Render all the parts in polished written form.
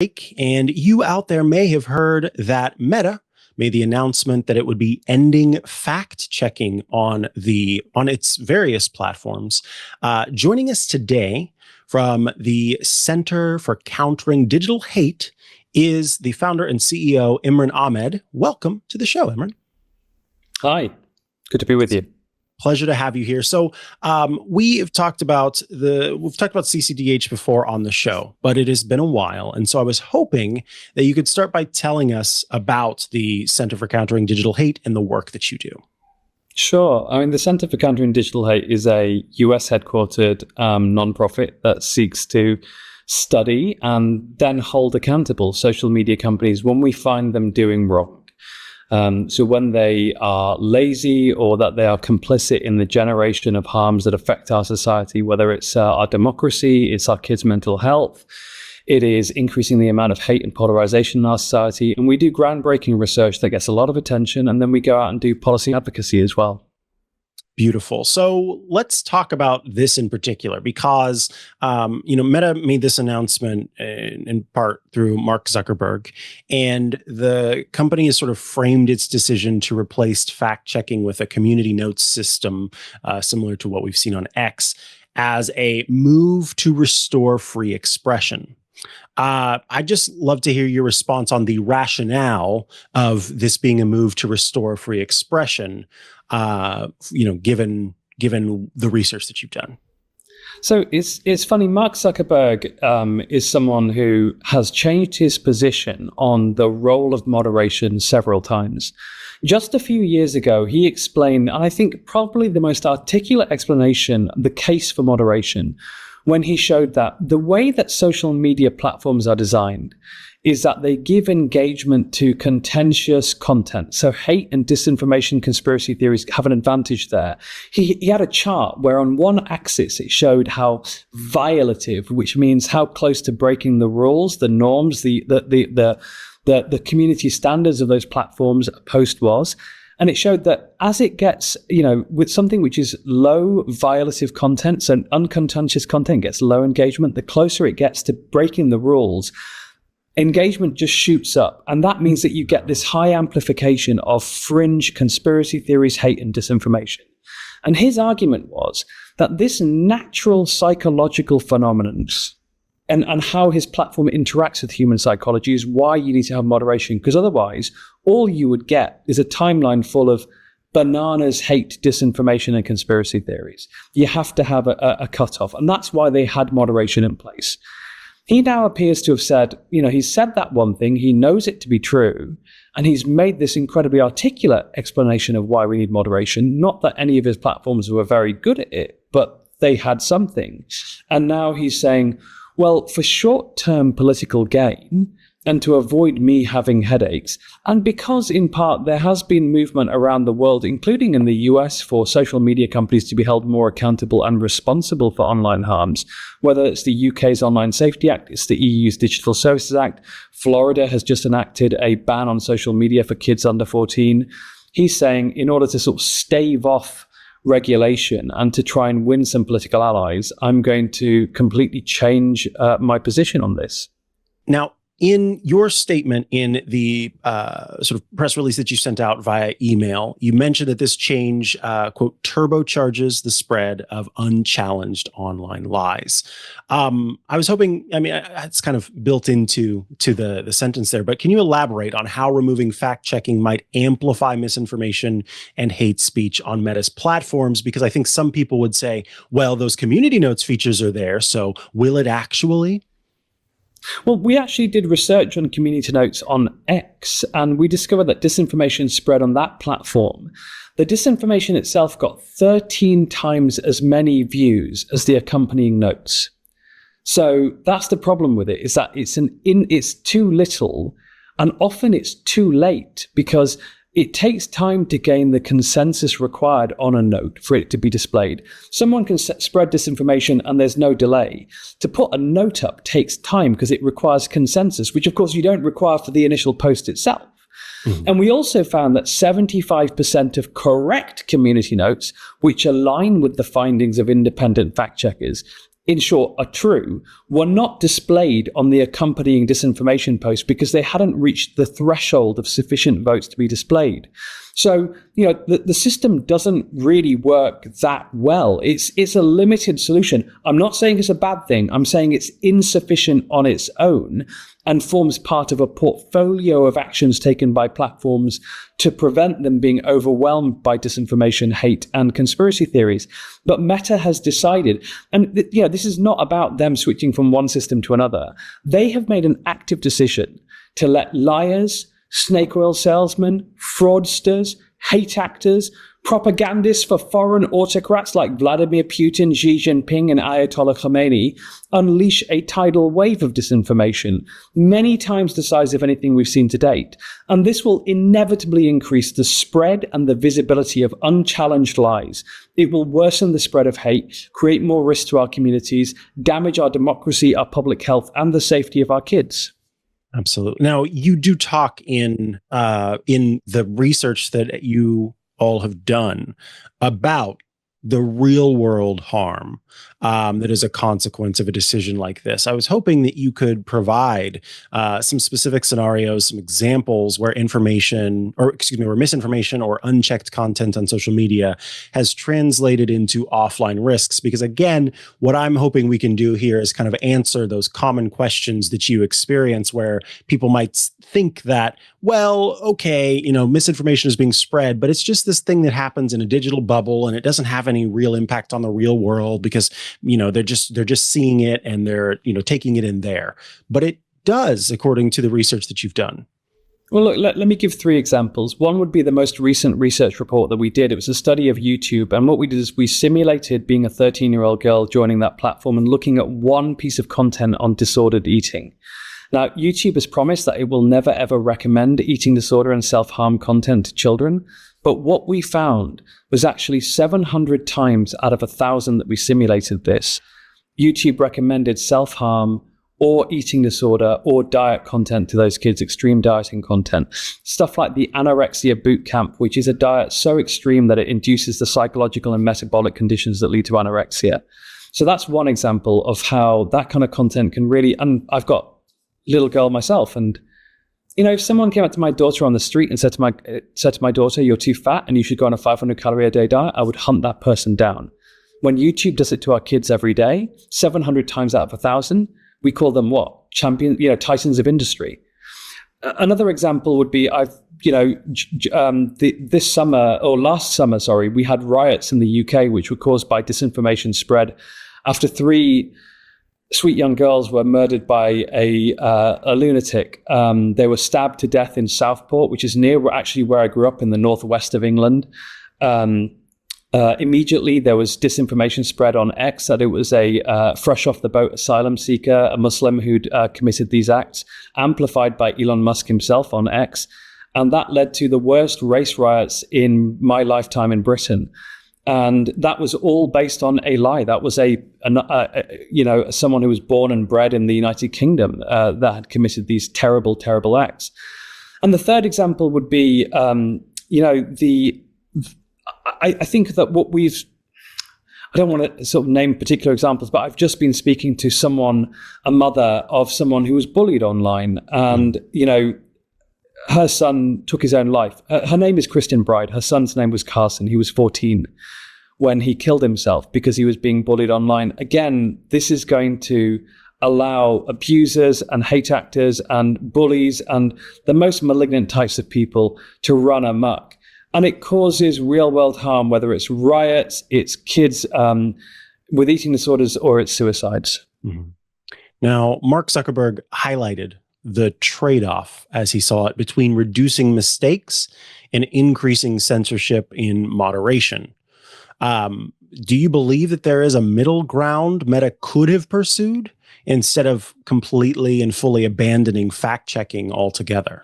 And you out there may have heard that Meta made the announcement that it would be ending fact checking on its various platforms. Joining us today from the Center for Countering Digital Hate is the founder and CEO, Imran Ahmed. Welcome to the show, Imran. Hi, good to be with you. Pleasure to have you here. So we've talked about CCDH before on the show, but it has been a while. And so I was hoping that you could start by telling us about the Center for Countering Digital Hate and the work that you do. Sure. I mean, the Center for Countering Digital Hate is a US headquartered nonprofit that seeks to study and then hold accountable social media companies when we find them doing wrong. So when they are lazy or that they are complicit in the generation of harms that affect our society, whether it's our democracy, it's our kids' mental health, it is increasing the amount of hate and polarization in our society. And we do groundbreaking research that gets a lot of attention. And then we go out and do policy advocacy as well. Beautiful. So let's talk about this in particular, because Meta made this announcement in part through Mark Zuckerberg, and the company has sort of framed its decision to replace fact checking with a community notes system, similar to what we've seen on X, as a move to restore free expression. I'd just love to hear your response on the rationale of this being a move to restore free expression, given the research that you've done. So it's funny. Mark Zuckerberg is someone who has changed his position on the role of moderation several times. Just a few years ago, he explained, and I think probably the most articulate explanation, the case for moderation, when he showed that the way that social media platforms are designed is that they give engagement to contentious content. So hate and disinformation, conspiracy theories have an advantage there. He had a chart where on one axis it showed how violative, which means how close to breaking the rules, the norms, the community standards of those platforms a post was. And it showed that as it gets, with something which is low violative content, so uncontentious content gets low engagement, the closer it gets to breaking the rules, engagement just shoots up. And that means that you get this high amplification of fringe conspiracy theories, hate, and disinformation. And his argument was that this natural psychological phenomenon and how his platform interacts with human psychology is why you need to have moderation, because otherwise all you would get is a timeline full of bananas, hate, disinformation, and conspiracy theories. You have to have a cutoff, and that's why they had moderation in place. He now appears to have said, he's said that one thing, he knows it to be true, and he's made this incredibly articulate explanation of why we need moderation. Not that any of his platforms were very good at it, but they had something. And now he's saying, well, for short-term political gain and to avoid me having headaches, and because in part there has been movement around the world, including in the US, for social media companies to be held more accountable and responsible for online harms, whether it's the UK's Online Safety Act, it's the EU's Digital Services Act, Florida has just enacted a ban on social media for kids under 14. He's saying in order to sort of stave off regulation and to try and win some political allies, I'm going to completely change my position on this. Now, in your statement in the sort of press release that you sent out via email, you mentioned that this change, quote, turbocharges the spread of unchallenged online lies. I was hoping, it's kind of built into the sentence there, but can you elaborate on how removing fact checking might amplify misinformation and hate speech on Meta's platforms? Because I think some people would say, well, those community notes features are there, so will it actually? Well, we actually did research on community notes on X, and we discovered that disinformation spread on that platform. The disinformation itself got 13 times as many views as the accompanying notes. So that's the problem with it, is that it's too little, and often it's too late, because it takes time to gain the consensus required on a note for it to be displayed. Someone can spread disinformation and there's no delay. To put a note up takes time because it requires consensus, which of course you don't require for the initial post itself. Mm-hmm. And we also found that 75% of correct community notes, which align with the findings of independent fact checkers, in short, are true, were not displayed on the accompanying disinformation post because they hadn't reached the threshold of sufficient votes to be displayed. So, the system doesn't really work that well. It's a limited solution. I'm not saying it's a bad thing. I'm saying it's insufficient on its own and forms part of a portfolio of actions taken by platforms to prevent them being overwhelmed by disinformation, hate, and conspiracy theories. But Meta has decided, and this is not about them switching from one system to another. They have made an active decision to let liars, snake oil salesmen, fraudsters, hate actors, propagandists for foreign autocrats like Vladimir Putin, Xi Jinping, and Ayatollah Khomeini unleash a tidal wave of disinformation, many times the size of anything we've seen to date. And this will inevitably increase the spread and the visibility of unchallenged lies. It will worsen the spread of hate, create more risk to our communities, damage our democracy, our public health, and the safety of our kids. Absolutely. Now, you do talk in the research that you all have done about the real world harm that is a consequence of a decision like this. I was hoping that you could provide some specific scenarios, some examples where where misinformation or unchecked content on social media has translated into offline risks. Because again, what I'm hoping we can do here is kind of answer those common questions that you experience where people might think that, well, okay, misinformation is being spread, but it's just this thing that happens in a digital bubble and it doesn't have any real impact on the real world because, they're just seeing it and they're, taking it in there. But it does, according to the research that you've done. Well, look, let me give 3 examples. One would be the most recent research report that we did. It was a study of YouTube. And what we did is we simulated being a 13-year-old girl joining that platform and looking at one piece of content on disordered eating. Now, YouTube has promised that it will never, ever recommend eating disorder and self-harm content to children. But what we found was actually 700 times out of 1,000 that we simulated this, YouTube recommended self-harm or eating disorder or diet content to those kids, extreme dieting content. Stuff like the anorexia boot camp, which is a diet so extreme that it induces the psychological and metabolic conditions that lead to anorexia. So that's one example of how that kind of content can really, and I've got a little girl myself, and if someone came up to my daughter on the street and said to my daughter, "You're too fat and you should go on a 500 calorie a day diet," I would hunt that person down. When YouTube does it to our kids every day, 700 times out of 1,000, we call them what? Titans of industry. Another example would be this summer or last summer, we had riots in the UK which were caused by disinformation spread after 3 sweet young girls were murdered by a lunatic. They were stabbed to death in Southport, which is near actually where I grew up in the northwest of England. Immediately, there was disinformation spread on X that it was a fresh off the boat asylum seeker, a Muslim who'd committed these acts, amplified by Elon Musk himself on X. And that led to the worst race riots in my lifetime in Britain. And that was all based on a lie. That was someone who was born and bred in the United Kingdom that had committed these terrible, terrible acts. And the third example would be, I think that I don't want to sort of name particular examples, but I've just been speaking to a mother of someone who was bullied online, and her son took his own life. Her name is Kristen Bride. Her son's name was Carson. He was 14 when he killed himself because he was being bullied online. Again, this is going to allow abusers and hate actors and bullies and the most malignant types of people to run amok. And it causes real world harm, whether it's riots, it's kids with eating disorders, or it's suicides. Mm-hmm. Now, Mark Zuckerberg highlighted the trade-off, as he saw it, between reducing mistakes and increasing censorship in moderation. Do you believe that there is a middle ground Meta could have pursued instead of completely and fully abandoning fact-checking altogether?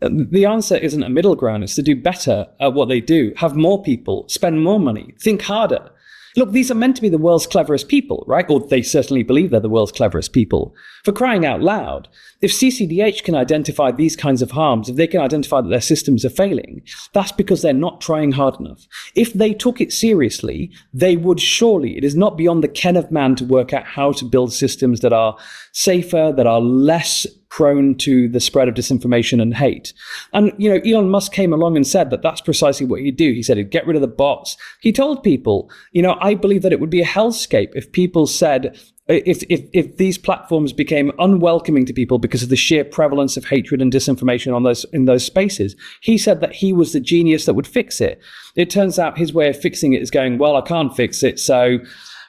The answer isn't a middle ground. It's to do better at what they do, have more people, spend more money, think harder. Look, these are meant to be the world's cleverest people, right? Or they certainly believe they're the world's cleverest people. For crying out loud, if CCDH can identify these kinds of harms, if they can identify that their systems are failing, that's because they're not trying hard enough. If they took it seriously, they would surely. It is not beyond the ken of man to work out how to build systems that are safer, that are less prone to the spread of disinformation and hate. And, Elon Musk came along and said that that's precisely what he'd do. He said he'd get rid of the bots. He told people, I believe that it would be a hellscape if people said, if these platforms became unwelcoming to people because of the sheer prevalence of hatred and disinformation in those spaces. He said that he was the genius that would fix it. It turns out his way of fixing it is going, well, I can't fix it, so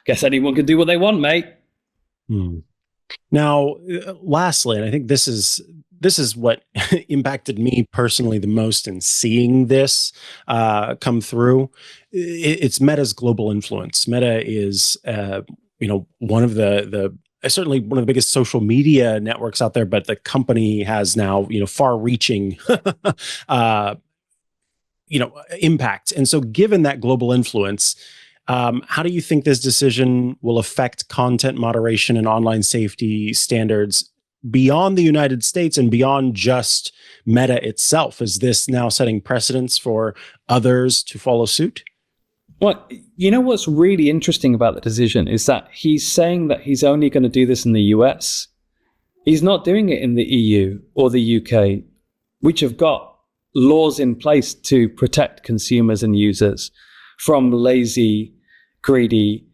guess anyone can do what they want, mate. Now, lastly, and I think this is what impacted me personally the most in seeing this come through. It's Meta's global influence. Meta is, one of the certainly one of the biggest social media networks out there, but the company has now, far-reaching, impact. And so, given that global influence, how do you think this decision will affect content moderation and online safety standards beyond the United States and beyond just Meta itself? Is this now setting precedents for others to follow suit? Well, what's really interesting about the decision is that he's saying that he's only going to do this in the US. He's not doing it in the EU or the UK, which have got laws in place to protect consumers and users from lazy, greedy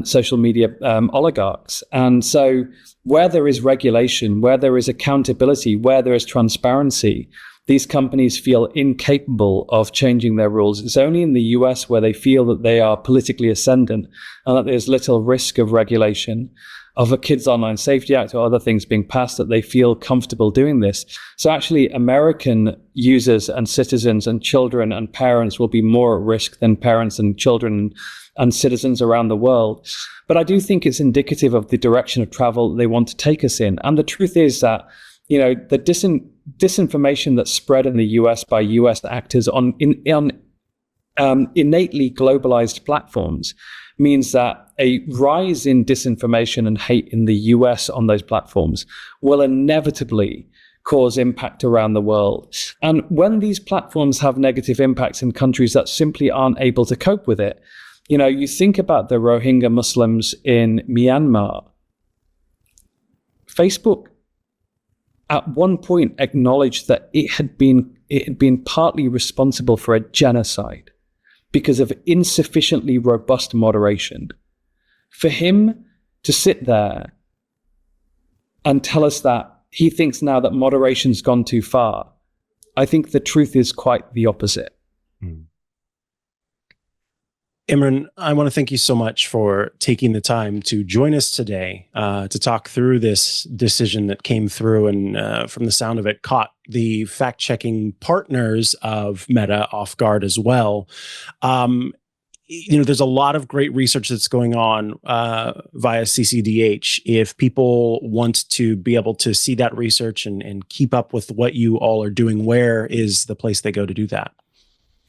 social media oligarchs. And so where there is regulation, where there is accountability, where there is transparency, these companies feel incapable of changing their rules. It's only in the US where they feel that they are politically ascendant and that there's little risk of regulation, of a Kids Online Safety Act or other things being passed, that they feel comfortable doing this. So actually, American users and citizens and children and parents will be more at risk than parents and children and citizens around the world. But I do think it's indicative of the direction of travel they want to take us in. And the truth is that, the disinformation that's spread in the US by US actors on innately globalized platforms means that a rise in disinformation and hate in the US on those platforms will inevitably cause impact around the world. And when these platforms have negative impacts in countries that simply aren't able to cope with it, you think about the Rohingya Muslims in Myanmar. Facebook at one point acknowledged that it had been partly responsible for a genocide because of insufficiently robust moderation. For him to sit there and tell us that he thinks now that moderation's gone too far, I think the truth is quite the opposite. Imran, I want to thank you so much for taking the time to join us today to talk through this decision that came through and from the sound of it, caught the fact-checking partners of Meta off guard as well. There's a lot of great research that's going on via CCDH. If people want to be able to see that research and keep up with what you all are doing, where is the place they go to do that?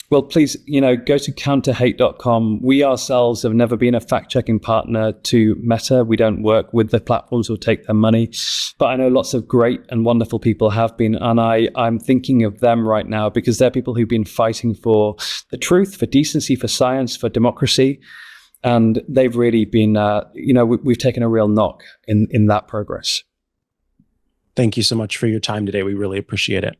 Well, please, go to counterhate.com. We ourselves have never been a fact-checking partner to Meta. We don't work with the platforms or take their money. But I know lots of great and wonderful people have been. And I'm thinking of them right now because they're people who've been fighting for the truth, for decency, for science, for democracy. And they've really been, we've taken a real knock in that progress. Thank you so much for your time today. We really appreciate it.